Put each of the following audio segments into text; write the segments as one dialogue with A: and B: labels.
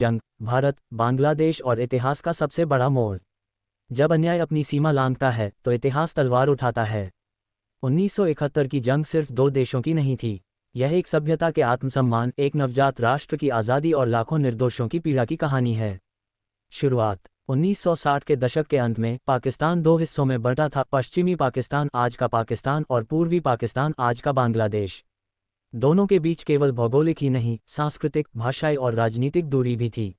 A: जंग, भारत, बांग्लादेश और इतिहास का सबसे बड़ा मोड़। जब अन्याय अपनी सीमा लांघता है तो इतिहास तलवार उठाता है। 1971 की जंग सिर्फ दो देशों की नहीं थी, यह एक सभ्यता के आत्मसम्मान, एक नवजात राष्ट्र की आज़ादी और लाखों निर्दोषों की पीड़ा की कहानी है। शुरुआत 1960 के दशक के अंत में पाकिस्तान दो हिस्सों में बंटा था, पश्चिमी पाकिस्तान आज का पाकिस्तान और पूर्वी पाकिस्तान आज का बांग्लादेश। दोनों के बीच केवल भौगोलिक ही नहीं, सांस्कृतिक, भाषाई और राजनीतिक दूरी भी थी।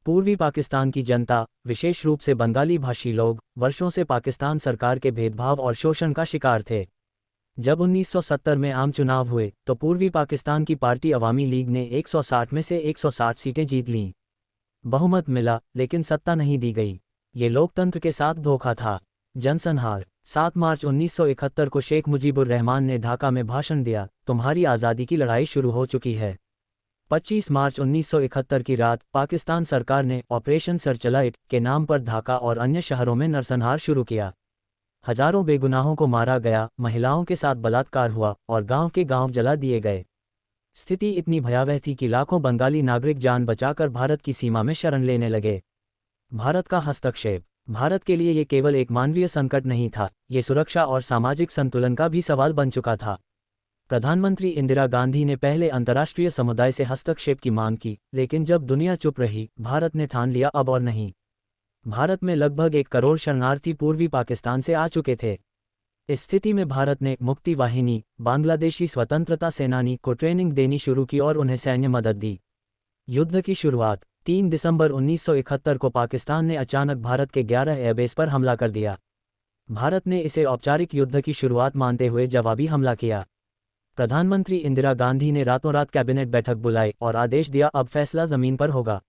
A: पूर्वी पाकिस्तान की जनता, विशेष रूप से बंगाली भाषी लोग, वर्षों से पाकिस्तान सरकार के भेदभाव और शोषण का शिकार थे। जब 1970 में आम चुनाव हुए तो पूर्वी पाकिस्तान की पार्टी अवामी लीग ने 160 में से 160 सीटें जीत लीं। बहुमत मिला, लेकिन सत्ता नहीं दी गई। ये लोकतंत्र के साथ धोखा था। जनसंहार 7 मार्च 1971 को शेख मुजीबुर रहमान ने ढाका में भाषण दिया, तुम्हारी आज़ादी की लड़ाई शुरू हो चुकी है। 25 मार्च 1971 की रात पाकिस्तान सरकार ने ऑपरेशन सर्चलाइट के नाम पर ढाका और अन्य शहरों में नरसंहार शुरू किया। हजारों बेगुनाहों को मारा गया, महिलाओं के साथ बलात्कार हुआ और गांव के गांव जला दिए गए। स्थिति इतनी भयावह थी कि लाखों बंगाली नागरिक जान बचाकर भारत की सीमा में शरण लेने लगे। भारत का हस्तक्षेप। भारत के लिए ये केवल एक मानवीय संकट नहीं था, ये सुरक्षा और सामाजिक संतुलन का भी सवाल बन चुका था। प्रधानमंत्री इंदिरा गांधी ने पहले अंतर्राष्ट्रीय समुदाय से हस्तक्षेप की मांग की, लेकिन जब दुनिया चुप रही, भारत ने ठान लिया अब और नहीं। भारत में लगभग 1 करोड़ शरणार्थी पूर्वी पाकिस्तान से आ चुके थे। इस स्थिति में भारत ने मुक्ति वाहिनी, बांग्लादेशी स्वतंत्रता सेनानी को ट्रेनिंग देनी शुरू की और उन्हें सैन्य मदद दी। युद्ध की शुरुआत 3 दिसंबर 1971 को पाकिस्तान ने अचानक भारत के 11 एयरबेस पर हमला कर दिया। भारत ने इसे औपचारिक युद्ध की शुरुआत मानते हुए जवाबी हमला किया। प्रधानमंत्री इंदिरा गांधी ने रातों रात कैबिनेट बैठक बुलाई और आदेश दिया, अब फैसला जमीन पर होगा।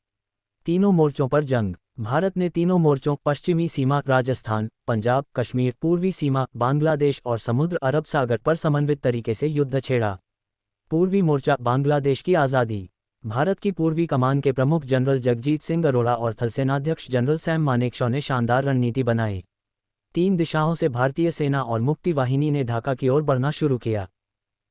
A: तीनों मोर्चों पर जंग। भारत ने तीनों मोर्चों, पश्चिमी सीमा राजस्थान, पंजाब, कश्मीर, पूर्वी सीमा बांग्लादेश और समुद्र अरब सागर पर समन्वित तरीके से युद्ध छेड़ा। पूर्वी मोर्चा, बांग्लादेश की आज़ादी। भारत की पूर्वी कमान के प्रमुख जनरल जगजीत सिंह अरोड़ा और थलसेनाध्यक्ष जनरल सैम मानेकशॉ ने शानदार रणनीति बनाई। 3 दिशाओं से भारतीय सेना और मुक्ति वाहिनी ने ढाका की ओर बढ़ना शुरू किया।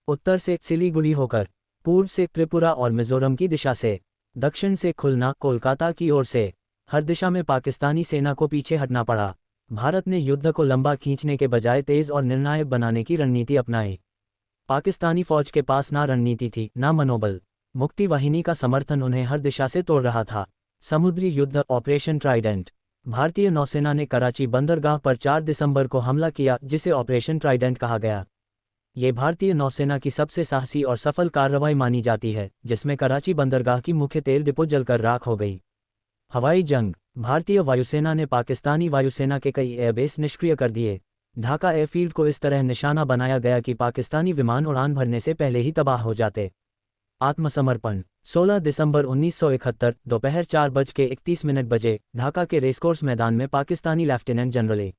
A: उत्तर से सिलीगुड़ी होकर, पूर्व से त्रिपुरा और मिजोरम की दिशा से, दक्षिण से खुलना, कोलकाता की ओर से। हर दिशा में पाकिस्तानी सेना को पीछे हटना पड़ा। भारत ने युद्ध को लंबा खींचने के बजाय तेज और निर्णायक बनाने की रणनीति अपनाई। पाकिस्तानी फौज के पास ना रणनीति थी, ना मनोबल। मुक्ति वाहिनी का समर्थन उन्हें हर दिशा से तोड़ रहा था। समुद्री युद्ध, ऑपरेशन ट्राइडेंट। भारतीय नौसेना ने कराची बंदरगाह पर 4 दिसंबर को हमला किया, जिसे ऑपरेशन ट्राइडेंट कहा गया। ये भारतीय नौसेना की सबसे साहसी और सफल कार्रवाई मानी जाती है, जिसमें कराची बंदरगाह की मुख्य तेल डिपो जलकर राख हो गई। हवाई जंग। भारतीय वायुसेना ने पाकिस्तानी वायुसेना के कई एयरबेस निष्क्रिय कर दिए। ढाका एयरफील्ड को इस तरह निशाना बनाया गया कि पाकिस्तानी विमान उड़ान भरने से पहले ही तबाह हो जाते। आत्मसमर्पण। 16 दिसंबर 1971 दोपहर 4:31 बजे ढाका के रेसकोर्स मैदान में Pakistani lieutenant general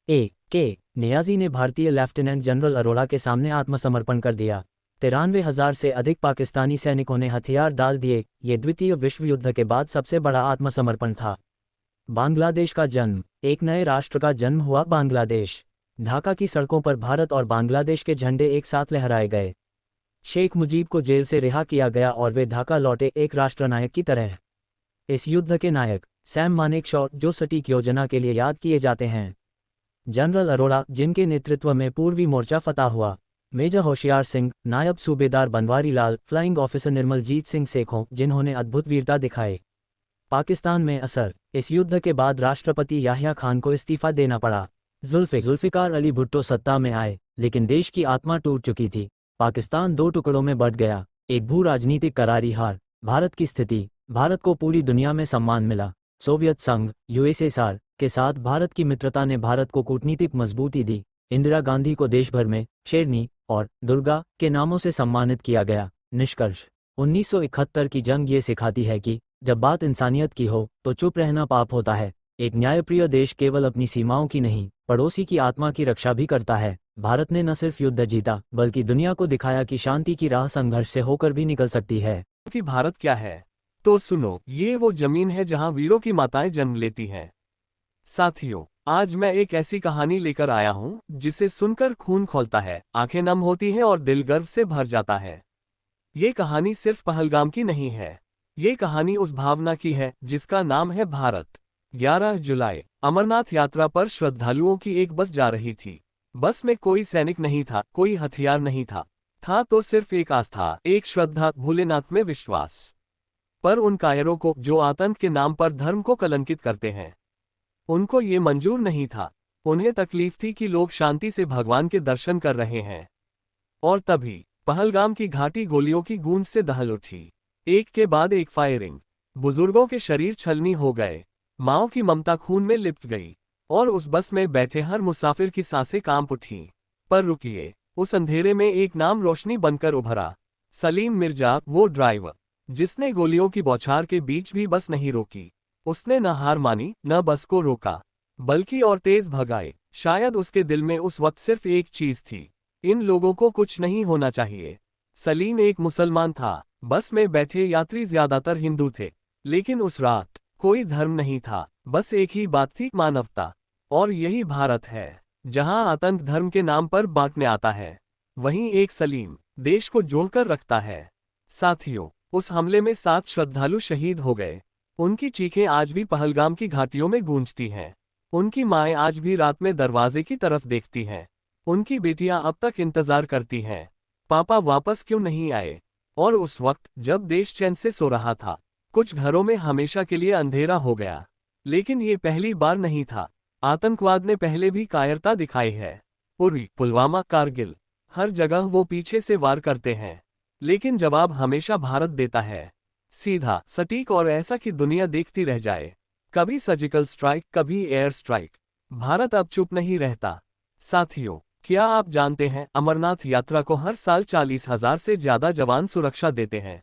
A: A K. Niazi ने भारतीय लेफ्टिनेंट जनरल अरोड़ा के सामने आत्मसमर्पण कर दिया। 93,000 से अधिक पाकिस्तानी सैनिकों ने हथियार डाल दिए। ये द्वितीय विश्व युद्ध के बाद सबसे बड़ा आत्मसमर्पण था। बांग्लादेश का जन्म। एक नए राष्ट्र का जन्म हुआ, बांग्लादेश। ढाका की सड़कों पर भारत और बांग्लादेश के झंडे एक साथ लहराए गए। शेख मुजीब को जेल से रिहा किया गया और वे ढाका लौटे, एक राष्ट्रनायक की तरह। इस युद्ध के नायक सैम मानेकशॉ, जो सटीक योजना के लिए याद किए जाते हैं। जनरल अरोड़ा, जिनके नेतृत्व में पूर्वी मोर्चा फतह हुआ। मेजर होशियार सिंह, नायब सूबेदार बनवारी लाल, फ्लाइंग ऑफिसर निर्मलजीत सिंह सेखों, जिन्होंने अद्भुत वीरता दिखाई। पाकिस्तान में असर। इस युद्ध के बाद राष्ट्रपति याह्या खान को इस्तीफा देना पड़ा। जुल्फिकार अली भुट्टो सत्ता में आए, लेकिन देश की आत्मा टूट चुकी थी। पाकिस्तान 2 टुकड़ों में बंट गया। एक भू राजनीतिक करारी हार। भारत की स्थिति। भारत को पूरी दुनिया में सम्मान मिला। सोवियत संघ, यूएसएसआर के साथ भारत की मित्रता ने भारत को कूटनीतिक मजबूती दी। इंदिरा गांधी को देश भर में शेरनी और दुर्गा के नामों से सम्मानित किया गया। निष्कर्ष। 1971 की जंग ये सिखाती है कि जब बात इंसानियत की हो तो चुप रहना पाप होता है। एक न्यायप्रिय देश केवल अपनी सीमाओं की नहीं, पड़ोसी की आत्मा की रक्षा भी करता है। भारत ने न सिर्फ युद्ध जीता, बल्कि दुनिया को दिखाया कि शांति की राह संघर्ष से होकर भी निकल सकती है।
B: कि भारत क्या है, तो सुनो, ये वो जमीन है जहां वीरों की माताएं जन्म लेती हैं। साथियों, आज मैं एक ऐसी कहानी लेकर आया हूं जिसे सुनकर खून खौलता है, आंखें नम होती हैं और दिल गर्व से भर जाता है। ये कहानी सिर्फ पहलगाम की नहीं है। ये कहानी उस भावना की है जिसका नाम है भारत। 11 जुलाई, अमरनाथ यात्रा पर श्रद्धालुओं की एक बस जा रही थी। बस में कोई सैनिक नहीं था, कोई हथियार नहीं था तो सिर्फ एक आस्था, एक श्रद्धा, भोलेनाथ में विश्वास। पर उन कायरों को जो आतंक के नाम पर धर्म को कलंकित करते हैं, उनको ये मंजूर नहीं था। उन्हें तकलीफ थी कि लोग शांति से भगवान के दर्शन कर रहे हैं। और तभी पहलगाम की घाटी गोलियों की गूंज से दहल उठी। एक के बाद एक फायरिंग। बुजुर्गों के शरीर छलनी हो गए, माओ की ममता खून में लिपट गई, और उस बस में बैठे हर मुसाफिर की सांसें कांप उठीं। पर रुकिए, उस अंधेरे में एक नाम रोशनी बनकर उभरा। सलीम मिर्जा, वो ड्राइवर जिसने गोलियों की बौछार के बीच भी बस नहीं रोकी। उसने न हार मानी, न बस को रोका, बल्कि और तेज भगाए। शायद उसके दिल में उस वक्त सिर्फ एक चीज थी, इन लोगों को कुछ नहीं होना चाहिए। सलीम एक मुसलमान था। बस में बैठे यात्री ज्यादातर हिंदू थे, लेकिन उस रात कोई धर्म नहीं था, बस एक ही बात थी, मानवता। और यही भारत है, जहां आतंक धर्म के नाम पर बांटने आता है, वहीं एक सलीम देश को जोड़कर रखता है। साथियों, उस हमले में 7 श्रद्धालु शहीद हो गए। उनकी चीखें आज भी पहलगाम की घाटियों में गूंजती हैं। उनकी माएं आज भी रात में दरवाजे की तरफ देखती हैं। उनकी बेटियां अब तक इंतजार करती हैं, पापा वापस क्यों नहीं आए। और उस वक्त जब देश चैन से सो रहा था, कुछ घरों में हमेशा के लिए अंधेरा हो गया। लेकिन ये पहली बार नहीं था। आतंकवाद ने पहले भी कायरता दिखाई है। उरी, पुलवामा, कारगिल, हर जगह वो पीछे से वार करते हैं, लेकिन जवाब हमेशा भारत देता है, सीधा, सटीक और ऐसा कि दुनिया देखती रह जाए। कभी सर्जिकल स्ट्राइक, कभी एयर स्ट्राइक। भारत अब चुप नहीं रहता। साथियों, क्या आप जानते हैं, अमरनाथ यात्रा को हर साल 40,000 से ज्यादा जवान सुरक्षा देते हैं।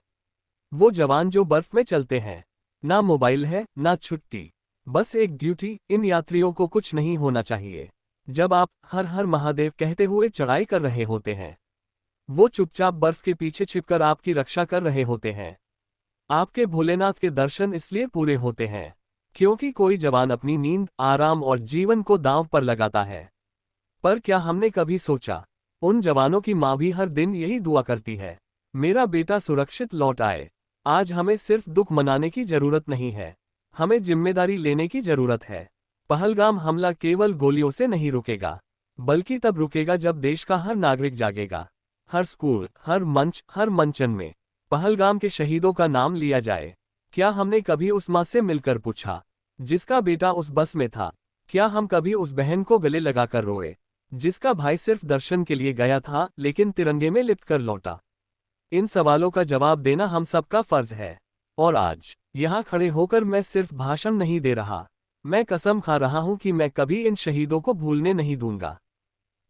B: वो जवान जो बर्फ में चलते हैं, ना मोबाइल है, ना छुट्टी, बस एक ड्यूटी। इन यात्रियों को कुछ नहीं होना चाहिए। जब आप हर हर महादेव कहते हुए चढ़ाई कर रहे होते हैं, वो चुपचाप बर्फ के पीछे छिपकर आपकी रक्षा कर रहे होते हैं। आपके भोलेनाथ के दर्शन इसलिए पूरे होते हैं क्योंकि कोई जवान अपनी नींद, आराम और जीवन को दांव पर लगाता है। पर क्या हमने कभी सोचा, उन जवानों की मां भी हर दिन यही दुआ करती है, मेरा बेटा सुरक्षित लौट आए। आज हमें सिर्फ दुख मनाने की जरूरत नहीं है, हमें जिम्मेदारी लेने की जरूरत है। पहलगाम हमला केवल गोलियों से नहीं रुकेगा, बल्कि तब रुकेगा जब देश का हर नागरिक जागेगा। हर स्कूल, हर मंच, हर मंचन में पहलगाम के शहीदों का नाम लिया जाए। क्या हमने कभी उस मां से मिलकर पूछा जिसका बेटा उस बस में था? क्या हम कभी उस बहन को गले लगाकर रोए जिसका भाई सिर्फ दर्शन के लिए गया था लेकिन तिरंगे में लिपटकर लौटा? इन सवालों का जवाब देना हम सबका फर्ज है। और आज यहाँ खड़े होकर मैं सिर्फ भाषण नहीं दे रहा, मैं कसम खा रहा हूं कि मैं कभी इन शहीदों को भूलने नहीं दूंगा।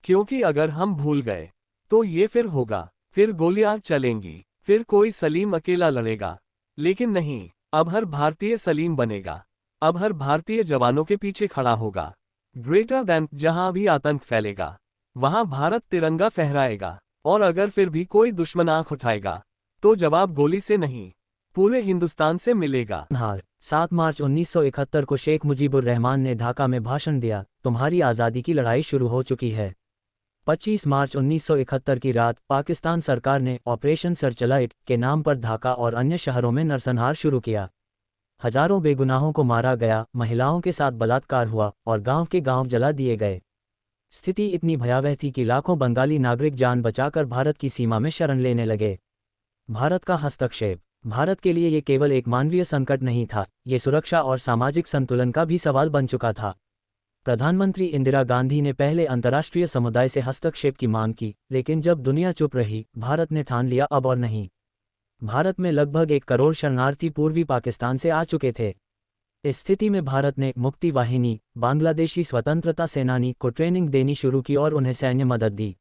B: क्योंकि अगर हम भूल गए तो ये फिर होगा, फिर गोलियां चलेंगी, फिर कोई सलीम अकेला लड़ेगा। लेकिन नहीं, अब हर भारतीय सलीम बनेगा। अब हर भारतीय जवानों के पीछे खड़ा होगा। ग्रेटर दैन, जहां भी आतंक फैलेगा वहां भारत तिरंगा फहराएगा। और अगर फिर भी कोई दुश्मन आंख उठाएगा तो जवाब गोली से नहीं, पूरे हिंदुस्तान से मिलेगा।
A: 7 मार्च 1971 को शेख मुजीबुर रहमान ने ढाका में भाषण दिया, तुम्हारी आज़ादी की लड़ाई शुरू हो चुकी है। 25 मार्च 1971 की रात पाकिस्तान सरकार ने ऑपरेशन सर्चलाइट के नाम पर ढाका और अन्य शहरों में नरसंहार शुरू किया। हजारों बेगुनाहों को मारा गया, महिलाओं के साथ बलात्कार हुआ और गांव के गांव जला दिए गए। स्थिति इतनी भयावह थी कि लाखों बंगाली नागरिक जान बचाकर भारत की सीमा में शरण लेने लगे। भारत का हस्तक्षेप भारत के लिए ये केवल एक मानवीय संकट नहीं था, ये सुरक्षा और सामाजिक संतुलन का भी सवाल बन चुका था। प्रधानमंत्री इंदिरा गांधी ने पहले अंतर्राष्ट्रीय समुदाय से हस्तक्षेप की मांग की, लेकिन जब दुनिया चुप रही, भारत ने ठान लिया अब और नहीं। भारत में लगभग 1 करोड़ शरणार्थी पूर्वी पाकिस्तान से आ चुके थे। इस स्थिति में भारत ने मुक्ति वाहिनी, बांग्लादेशी स्वतंत्रता सेनानी को ट्रेनिंग देनी शुरू की और उन्हें सैन्य मदद दी।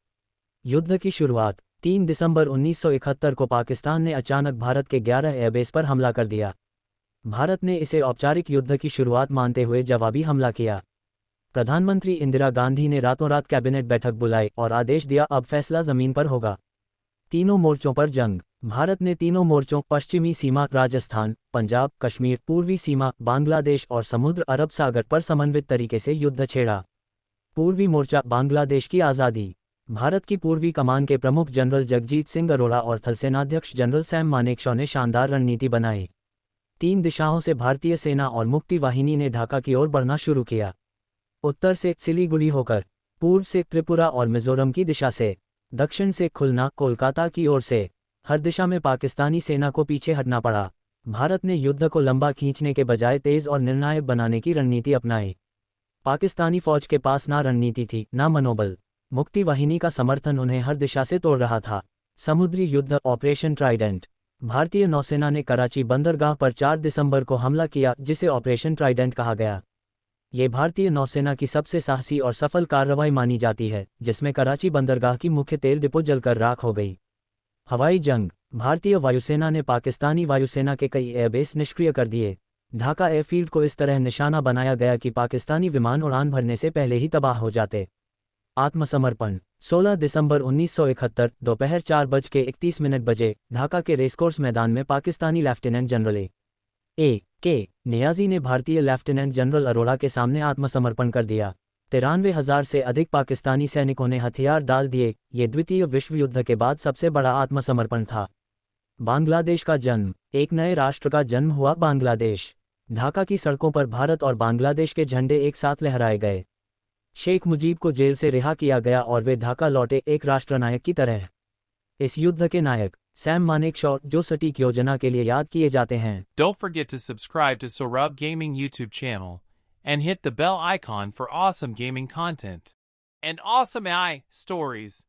A: युद्ध की शुरुआत 3 दिसंबर 1971 को पाकिस्तान ने अचानक भारत के 11 एयरबेस पर हमला कर दिया। भारत ने इसे औपचारिक युद्ध की शुरुआत मानते हुए जवाबी हमला किया। प्रधानमंत्री इंदिरा गांधी ने रातों रात कैबिनेट बैठक बुलाई और आदेश दिया, अब फैसला जमीन पर होगा। तीनों मोर्चों पर जंग। भारत ने तीनों मोर्चों, पश्चिमी सीमा राजस्थान, पंजाब, कश्मीर, पूर्वी सीमा बांग्लादेश और समुद्र अरब सागर पर समन्वित तरीके से युद्ध छेड़ा। पूर्वी मोर्चा, बांग्लादेश की आज़ादी। भारत की पूर्वी कमान के प्रमुख जनरल जगजीत सिंह अरोड़ा और थल सेनाध्यक्ष जनरल सैम मानेकशॉ ने शानदार रणनीति बनाई। 3 दिशाओं से भारतीय सेना और मुक्ति वाहिनी ने ढाका की ओर बढ़ना शुरू किया। उत्तर से सिलीगुड़ी होकर, पूर्व से त्रिपुरा और मिजोरम की दिशा से, दक्षिण से खुलना कोलकाता की ओर से। हर दिशा में पाकिस्तानी सेना को पीछे हटना पड़ा। भारत ने युद्ध को लंबा खींचने के बजाय तेज और निर्णायक बनाने की रणनीति अपनाई। पाकिस्तानी फौज के पास ना रणनीति थी, ना मनोबल। मुक्ति वाहिनी का समर्थन उन्हें हर दिशा से तोड़ रहा था। समुद्री युद्ध ऑपरेशन ट्राइडेंट। भारतीय नौसेना ने कराची बंदरगाह पर 4 दिसंबर को हमला किया, जिसे ऑपरेशन ट्राइडेंट कहा गया। ये भारतीय नौसेना की सबसे साहसी और सफल कार्रवाई मानी जाती है, जिसमें कराची बंदरगाह की मुख्य तेल डिपो जलकर राख हो गई। हवाई जंग। भारतीय वायुसेना ने पाकिस्तानी वायुसेना के कई एयरबेस निष्क्रिय कर दिए। ढाका एयरफील्ड को इस तरह निशाना बनाया गया कि पाकिस्तानी विमान उड़ान भरने से पहले ही तबाह हो जाते। आत्मसमर्पण। 16 दिसंबर 1971 दोपहर 4:31 बजे ढाका के रेसकोर्स मैदान में Pakistani lieutenant general A K. Niazi ने भारतीय लेफ्टिनेंट जनरल अरोड़ा के सामने आत्मसमर्पण कर दिया। 93,000 से अधिक पाकिस्तानी सैनिकों ने हथियार डाल दिए। ये द्वितीय विश्व युद्ध के बाद सबसे बड़ा आत्मसमर्पण था। बांग्लादेश का जन्म। एक नए राष्ट्र का जन्म हुआ बांग्लादेश। ढाका की सड़कों पर भारत और बांग्लादेश के झंडे एक साथ लहराए गए। शेख मुजीब को जेल से रिहा किया गया और वे ढाका लौटे, एक राष्ट्रनायक की तरह। इस युद्ध के नायक सैम मानेकशॉ, जो सटीक योजना के लिए याद किए जाते हैं।
C: Don't forget to subscribe to Sorub Gaming YouTube channel and hit the bell icon for awesome gaming content and awesome AI stories.